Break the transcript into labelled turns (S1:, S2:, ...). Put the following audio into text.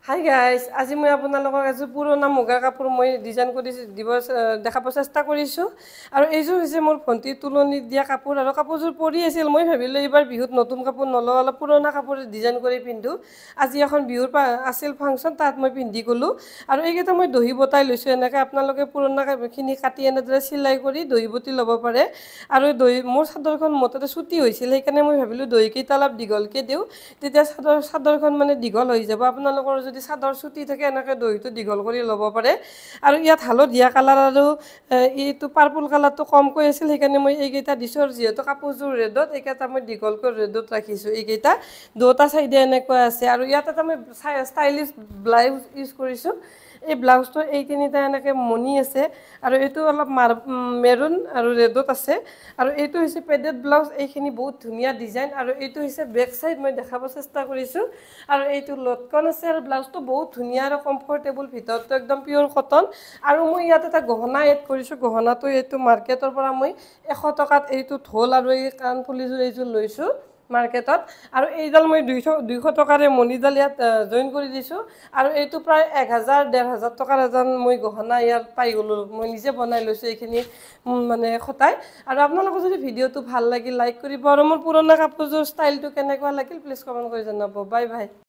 S1: Hi guys, আজি মই আপোনালোকক এযোৰ পুৰণা মুগা কাপোৰ মই ডিজাইন কৰি দেখাব চেষ্টা কৰিছোঁ। আৰু এইযোৰ হৈছে মোৰ ভণ্টিৰ তুলনিত দিয়া কাপোৰ। আৰু কাপোৰযোৰ পৰি আছিল, মই ভাবিলোঁ এইবাৰ বিহুত নতুন কাপোৰ নলওঁ, অলপ পুৰণা কাপোৰ ডিজাইন কৰি পিন্ধোঁ। আজি এখন বিহুৰ আছিল ফাংচন, তাত মই পিন্ধি গ'লোঁ। আৰু এইকেইটা মই দহি বটাই লৈছোঁ। এনেকৈ আপোনালোকে পুৰণাখিনি কাটি এনেদৰে চিলাই কৰি দহি বটি ল'ব পাৰে। আৰু মোৰ চাদৰখন মুঠতে চুটি হৈছিল, সেইকাৰণে মই ভাবিলোঁ দহিকেইটা অলপ দীঘলকৈ দিওঁ, তেতিয়া চাদৰখন মানে দীঘল হৈ যাব। আপোনালোকৰ যদি চাদৰ চুটি থাকে এনেকৈ দহিটো দীঘল কৰি ল'ব পাৰে। আৰু ইয়াত হালধীয়া কালাৰ আৰু এইটো পাৰ্পল কালাৰটো কমকৈ আছিল, সেইকাৰণে মই এইকেইটা দিছোঁ। আৰু যিহেতু কাপোৰযোৰ ৰেডত, এইকেইটা মই দীঘলকৈ ৰেডত ৰাখিছোঁ। এইকেইটা দুটা চাইডে এনেকুৱা আছে। আৰু ইয়াত এটা মই ষ্টাইলিছ ব্লাউজ ইউজ কৰিছোঁ। এই ব্লাউজটো এই তিনিটা এনেকৈ মণি আছে। আৰু এইটো অলপ মেৰুন আৰু ৰেডত আছে। আৰু এইটো হৈছে পেডেড ব্লাউজ। এইখিনি বহুত ধুনীয়া ডিজাইন। আৰু এইটো হৈছে বেক চাইড, মই দেখাব চেষ্টা কৰিছোঁ। আৰু এইটো লটকন আছে। আৰু ব্লাউজটো বহুত ধুনীয়া আৰু কমফৰ্টেবল, ভিতৰতো একদম পিয়'ৰ কটন। আৰু মই ইয়াত এটা গহনা এড কৰিছোঁ। গহনাটো এইটো মাৰ্কেটৰ পৰা মই 100 টকাত এইটো ঢোল আৰু এই কাণফুলিযোৰ এইযোৰ লৈছোঁ মাৰ্কেটত। আৰু এইডাল মই 200 টকাৰে মণিডাল ইয়াত জইন কৰি দিছোঁ। আৰু এইটো প্ৰায় 1000-1500 টকাৰ এজন মই গহনা ইয়াত পাই গ'লোঁ। মই নিজে বনাই লৈছোঁ এইখিনি মানে খটাই। আৰু আপোনালোকৰ যদি ভিডিঅ'টো ভাল লাগিল, লাইক কৰিব। আৰু মোৰ পুৰণা কাপোৰযোৰ ষ্টাইলটো কেনেকুৱা লাগিল প্লিজ কমেণ্ট কৰি জনাব। Bye bye.